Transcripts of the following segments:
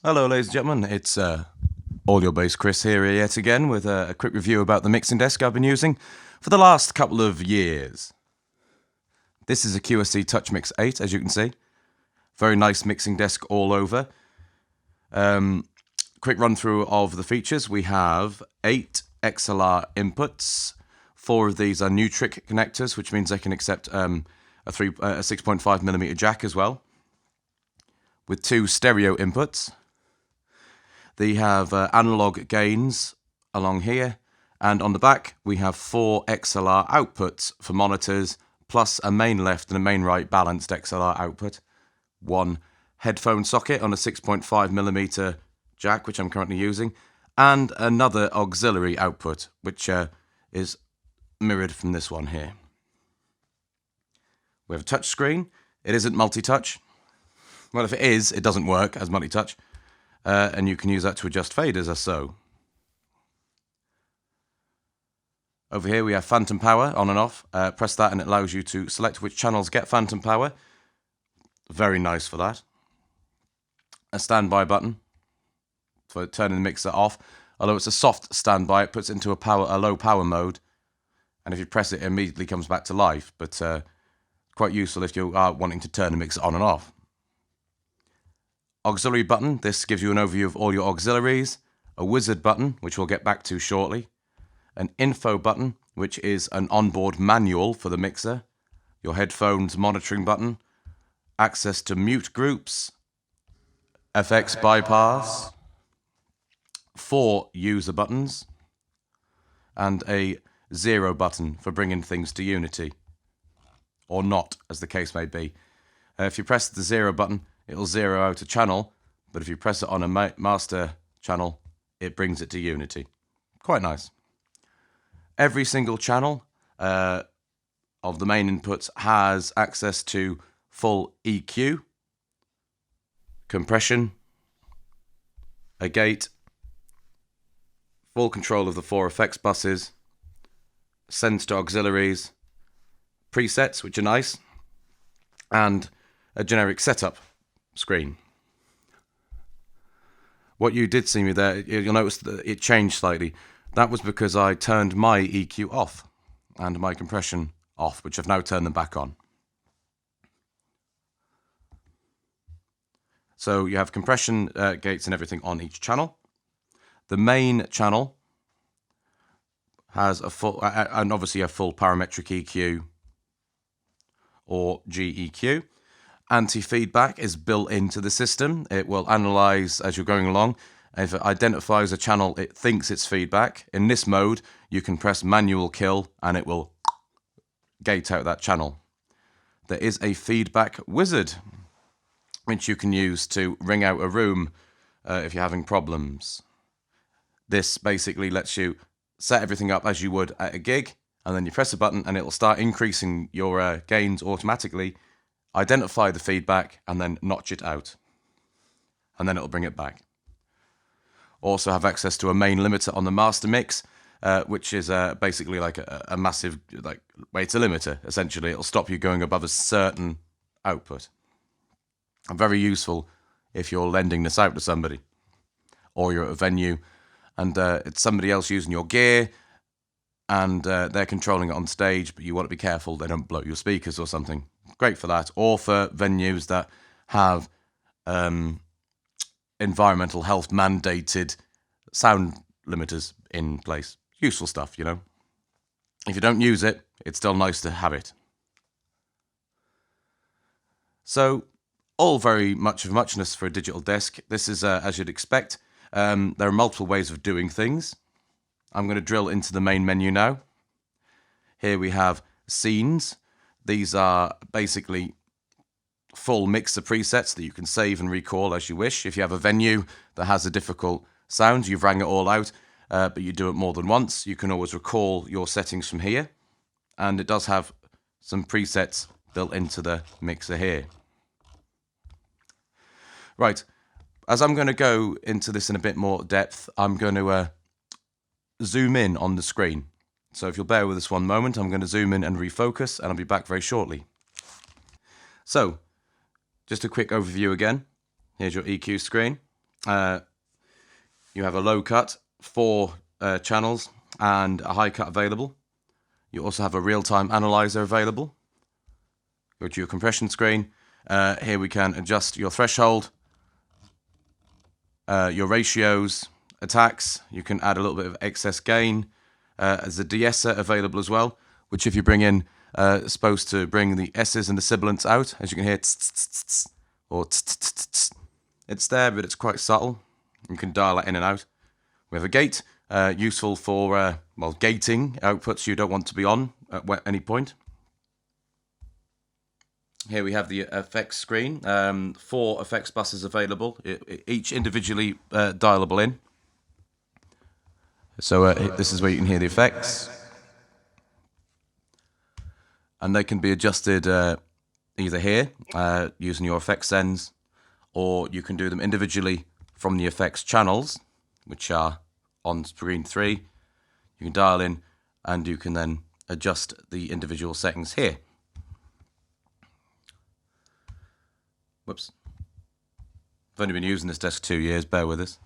Hello, ladies and gentlemen. It's Audio Bass Chris here yet again with a quick review about the mixing desk I've been using for the last couple of years. This is a QSC TouchMix 8, as you can see. Very nice mixing desk all over. Quick run through of the features. We have 8 XLR inputs. 4 of these are Nutric connectors, which means they can accept a 6.5mm jack as well, with 2 stereo inputs. They have analog gains along here, and on the back we have 4 XLR outputs for monitors, plus a main left and a main right balanced XLR output, 1 headphone socket on a 6.5mm jack, which I'm currently using, and another auxiliary output, which is mirrored from this one here. We have a touch screen. It isn't multi-touch. Well, if it is, it doesn't work as multi-touch. And you can use that to adjust faders as so. Over here we have phantom power on and off. Press that and it allows you to select which channels get phantom power. Very nice for that. A standby button for turning the mixer off. Although it's a soft standby, it puts it into a low power mode. And if you press it, it immediately comes back to life. But quite useful if you are wanting to turn the mixer on and off. Auxiliary button, this gives you an overview of all your auxiliaries. A wizard button, which we'll get back to shortly. An info button, which is an onboard manual for the mixer. Your headphones monitoring button. Access to mute groups. FX bypass. 4 user buttons. And a 0 button for bringing things to Unity. Or not, as the case may be. If you press the 0 button, it'll zero out a channel, but if you press it on a master channel, it brings it to Unity. Quite nice. Every single channel of the main inputs has access to full EQ, compression, a gate, full control of the 4 effects buses, sends to auxiliaries, presets, which are nice, and a generic setup screen. What you did see me there, you'll notice that it changed slightly. That was because I turned my EQ off and my compression off, which I've now turned them back on. So you have compression gates and everything on each channel. The main channel has a full, and obviously a full parametric EQ or GEQ. Anti-feedback is built into the system. It will analyze as you're going along. If it identifies a channel it thinks it's feedback, in this mode you can press manual kill and it will gate out that channel. There is a feedback wizard which you can use to ring out a room if you're having problems. This basically lets you set everything up as you would at a gig, and then you press a button and it will start increasing your gains automatically, identify the feedback, and then notch it out. And then it'll bring it back. Also have access to a main limiter on the master mix, which is basically like a massive, it's a limiter, essentially. It'll stop you going above a certain output. And very useful if you're lending this out to somebody, or you're at a venue and it's somebody else using your gear, and they're controlling it on stage, but you want to be careful they don't blow your speakers or something. Great for that, or for venues that have environmental health mandated sound limiters in place. Useful stuff, you know. If you don't use it, it's still nice to have it. So, all very much of muchness for a digital desk. This is, as you'd expect, there are multiple ways of doing things. I'm going to drill into the main menu now. Here we have scenes. These are basically full mixer presets that you can save and recall as you wish. If you have a venue that has a difficult sound, you've rang it all out, but you do it more than once, you can always recall your settings from here. And it does have some presets built into the mixer here. Right, as I'm going to go into this in a bit more depth, I'm going to zoom in on the screen. So if you'll bear with us one moment, I'm going to zoom in and refocus, and I'll be back very shortly. So, just a quick overview again. Here's your EQ screen. you have a low cut, 4 channels, and a high cut available. You also have a real-time analyzer available. Go to your compression screen. Here we can adjust your threshold, your ratios, attacks. You can add a little bit of excess gain. There's a de-esser available as well, which if you bring in, is supposed to bring the S's and the sibilants out. As you can hear, or it's there, but it's quite subtle. You can dial that in and out. We have a gate, useful for gating outputs you don't want to be on at any point. Here we have the effects screen. 4 effects buses available, each individually dialable in. So this is where you can hear the effects. And they can be adjusted either here, using your effects sends, or you can do them individually from the effects channels, which are on screen 3. You can dial in, and you can then adjust the individual settings here. Whoops. I've only been using this desk 2 years, bear with us.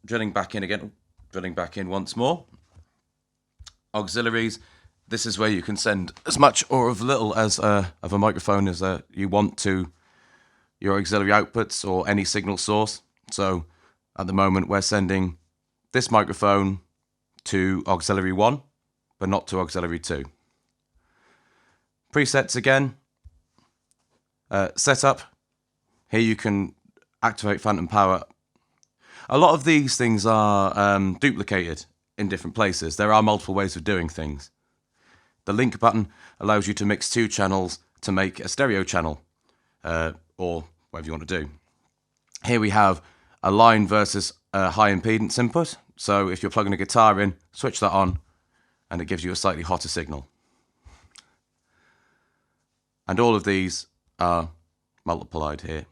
Drilling back in again, drilling back in once more. Auxiliaries, this is where you can send as much or as little as of a microphone as you want to your auxiliary outputs or any signal source. So at the moment we're sending this microphone to auxiliary 1, but not to auxiliary 2. Presets again. Setup. Here you can activate phantom power. A lot of these things are duplicated in different places. There are multiple ways of doing things. The link button allows you to mix 2 channels to make a stereo channel, or whatever you want to do. Here we have a line versus a high impedance input. So if you're plugging a guitar in, switch that on, and it gives you a slightly hotter signal. And all of these are multiplied here.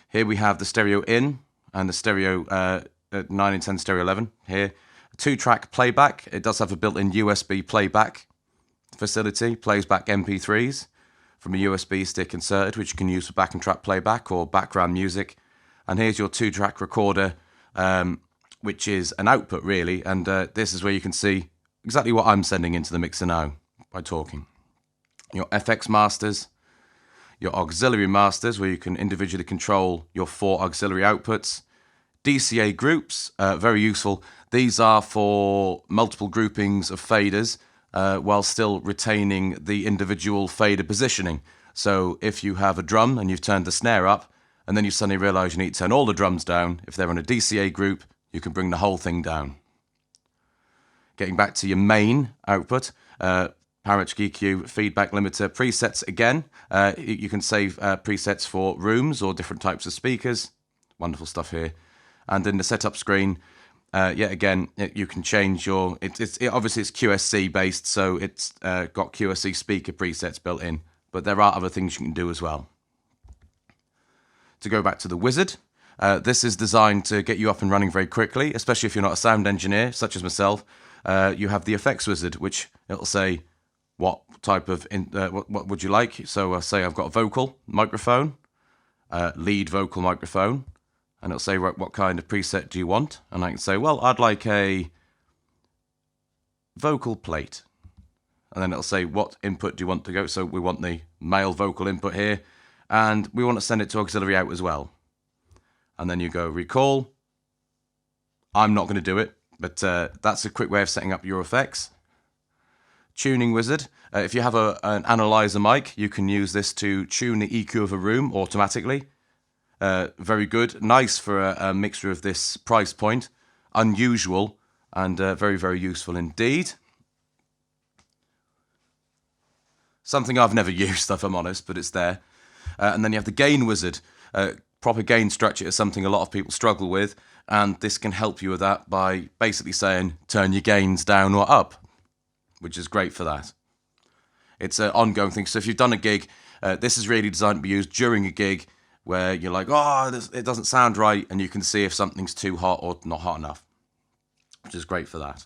Here we have the stereo in and the stereo 9 and 10 stereo 11 here. 2-track playback. It does have a built-in USB playback facility. Plays back MP3s from a USB stick inserted, which you can use for back and track playback or background music. And here's your 2-track recorder, which is an output really. And this is where you can see exactly what I'm sending into the mixer now by talking. Your FX masters. Your auxiliary masters, where you can individually control your 4 auxiliary outputs. DCA groups, very useful. These are for multiple groupings of faders while still retaining the individual fader positioning. So if you have a drum and you've turned the snare up, and then you suddenly realise you need to turn all the drums down, if they're on a DCA group, you can bring the whole thing down. Getting back to your main output, parametric EQ, feedback limiter, presets again. You can save presets for rooms or different types of speakers. Wonderful stuff here. And in the setup screen, yet again, you can change your... obviously it's QSC based, so it's got QSC speaker presets built in. But there are other things you can do as well. To go back to the wizard, this is designed to get you up and running very quickly, especially if you're not a sound engineer, such as myself. You have the effects wizard, which it'll say... what type of, what would you like? So say I've got a vocal microphone, lead vocal microphone, and it'll say what kind of preset do you want? And I can say, well, I'd like a vocal plate. And then it'll say, what input do you want to go? So we want the male vocal input here, and we want to send it to auxiliary out as well. And then you go recall. I'm not going to do it, but that's a quick way of setting up your effects. Tuning wizard. If you have an analyzer mic, you can use this to tune the EQ of a room automatically. Very good. Nice for a mixer of this price point. Unusual and very, very useful indeed. Something I've never used, if I'm honest, but it's there. And then you have the gain wizard. Proper gain structure is something a lot of people struggle with, and this can help you with that by basically saying turn your gains down or up, which is great for that. It's an ongoing thing. So if you've done a gig, this is really designed to be used during a gig where you're like, oh, it doesn't sound right, and you can see if something's too hot or not hot enough, which is great for that.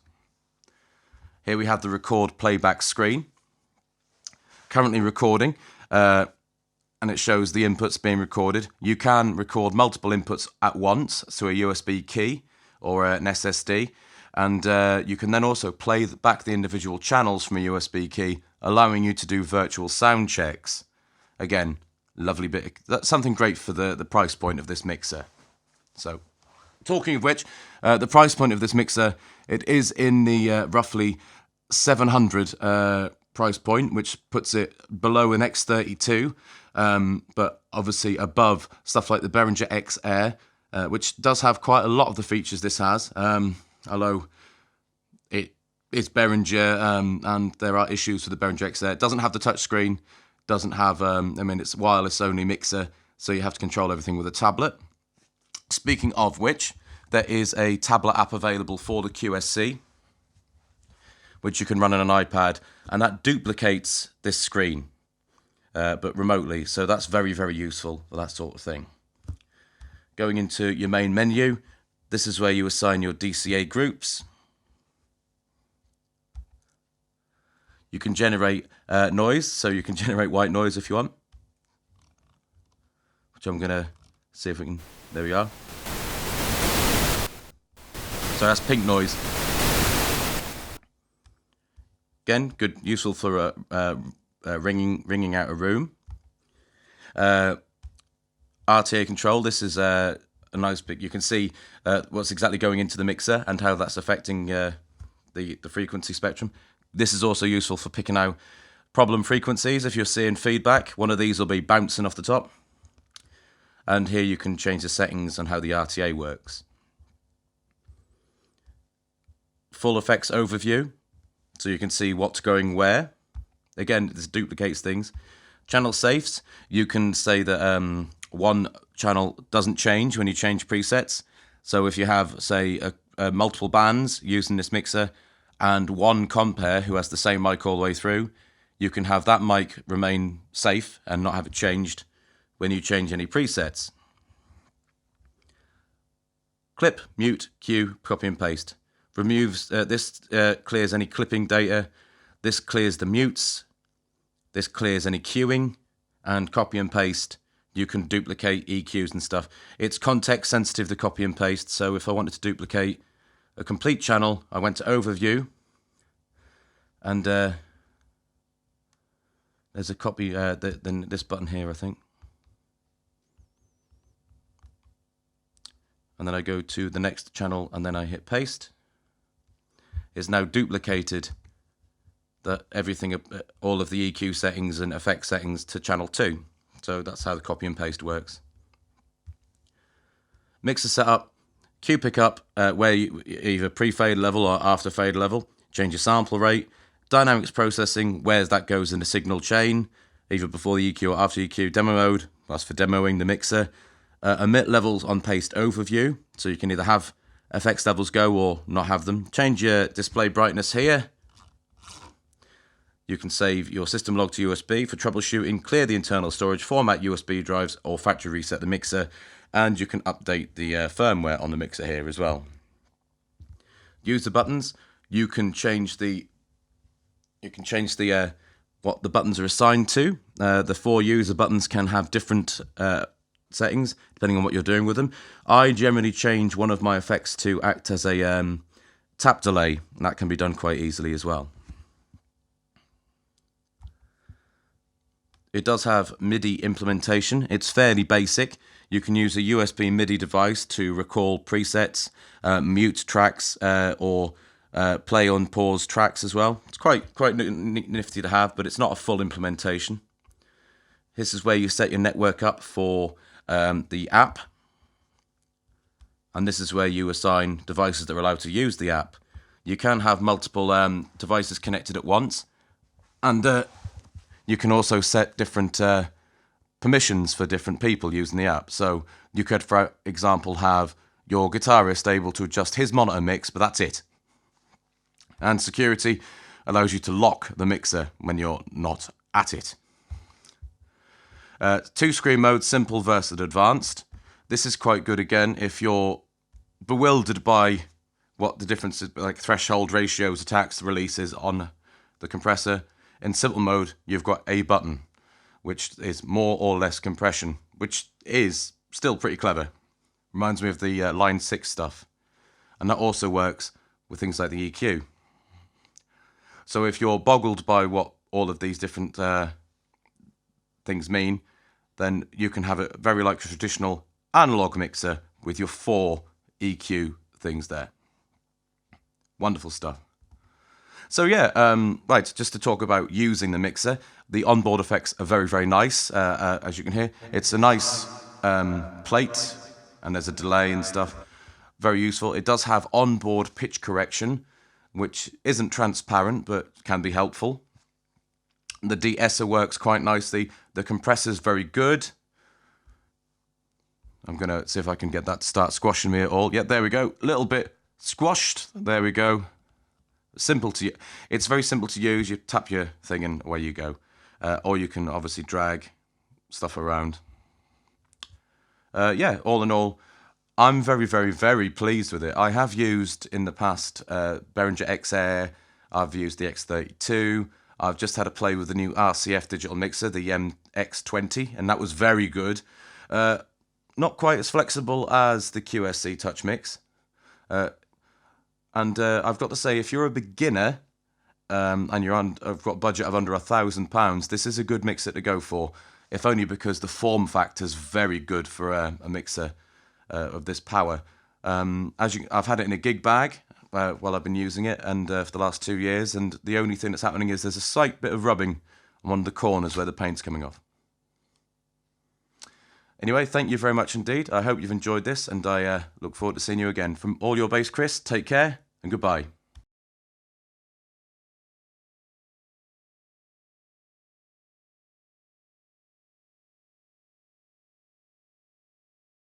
Here we have the record playback screen. Currently recording, and it shows the inputs being recorded. You can record multiple inputs at once, so a USB key or an SSD, and you can then also play back the individual channels from a USB key, allowing you to do virtual sound checks. Again, lovely bit. That's something great for the price point of this mixer. So, talking of which, the price point of this mixer, it is in the roughly 700 price point, which puts it below an X32, but obviously above stuff like the Behringer X Air, which does have quite a lot of the features this has, although it is Behringer, and there are issues with the Behringer X Air. It doesn't have the touchscreen, doesn't have, it's wireless only mixer, so you have to control everything with a tablet. Speaking of which, there is a tablet app available for the QSC, which you can run on an iPad, and that duplicates this screen, but remotely. So that's very, very useful for that sort of thing. Going into your main menu, this is where you assign your DCA groups. You can generate noise, so you can generate white noise if you want, which I'm going to see if we can, there we are. So that's pink noise. Again, good, useful for ringing out a room. RTA control. This is a nice bit. You can see what's exactly going into the mixer and how that's affecting the frequency spectrum. This is also useful for picking out problem frequencies. If you're seeing feedback, one of these will be bouncing off the top. And here you can change the settings on how the RTA works. Full effects overview, so you can see what's going where. Again, this duplicates things. Channel safes, you can say that one channel doesn't change when you change presets. So if you have, say, multiple bands using this mixer and one compare who has the same mic all the way through, you can have that mic remain safe and not have it changed when you change any presets. Clip, mute, cue, copy and paste. Removes this clears any clipping data. This clears the mutes. This clears any queuing, and copy and paste. You can duplicate EQs and stuff. It's context sensitive, the copy and paste. So if I wanted to duplicate a complete channel, I went to overview, and there's a copy. Then this button here, I think. And then I go to the next channel, and then I hit paste. It's now duplicated everything, all of the EQ settings and effect settings to channel 2. So that's how the copy and paste works. Mixer setup, cue pickup, where you either pre-fade level or after fade level. Change your sample rate. Dynamics processing, where that goes in the signal chain, either before the EQ or after EQ. Demo mode, that's for demoing the mixer. Emit levels on paste overview, so you can either have FX levels go or not have them. Change your display brightness here. You can save your system log to USB for troubleshooting, clear the internal storage, format USB drives, or factory reset the mixer, and you can update the firmware on the mixer here as well. Use the buttons. You can change the what the buttons are assigned to. The 4 user buttons can have different settings depending on what you're doing with them. I generally change one of my effects to act as a tap delay, and that can be done quite easily as well. It does have MIDI implementation. It's fairly basic. You can use a USB MIDI device to recall presets, mute tracks, or play on pause tracks as well. It's quite nifty to have, but it's not a full implementation. This is where you set your network up for the app, and this is where you assign devices that are allowed to use the app. You can have multiple devices connected at once, and you can also set different permissions for different people using the app. So you could, for example, have your guitarist able to adjust his monitor mix, but that's it. And security allows you to lock the mixer when you're not at it. 2-screen mode, simple versus advanced. This is quite good again if you're bewildered by what the difference is, like threshold ratios, attacks, releases on the compressor. In simple mode, you've got a button. which is more or less compression, which is still pretty clever. Reminds me of the Line 6 stuff. And that also works with things like the EQ. So if you're boggled by what all of these different things mean, then you can have it very like a traditional analog mixer with your 4 EQ things there. Wonderful stuff. So yeah, right, just to talk about using the mixer, the onboard effects are very, very nice, as you can hear. It's a nice plate, and there's a delay and stuff. Very useful. It does have onboard pitch correction, which isn't transparent, but can be helpful. The de-esser works quite nicely. The compressor's very good. I'm going to see if I can get that to start squashing me at all. Yeah, there we go. A little bit squashed. There we go. It's very simple to use. You tap your thing and away you go. Or you can obviously drag stuff around. Yeah, all in all, I'm very, very, very pleased with it. I have used in the past Behringer X-Air. I've used the X32. I've just had a play with the new RCF digital mixer, the X20, and that was very good. Not quite as flexible as the QSC touchmix. And I've got to say, if you're a beginner and I've got a budget of under £1,000, this is a good mixer to go for. If only because the form factor's very good for a mixer of this power. I've had it in a gig bag while I've been using it, and for the last 2 years. And the only thing that's happening is there's a slight bit of rubbing on one of the corners where the paint's coming off. Anyway, thank you very much indeed. I hope you've enjoyed this, and I look forward to seeing you again. From All Your Bass, Chris, take care and goodbye.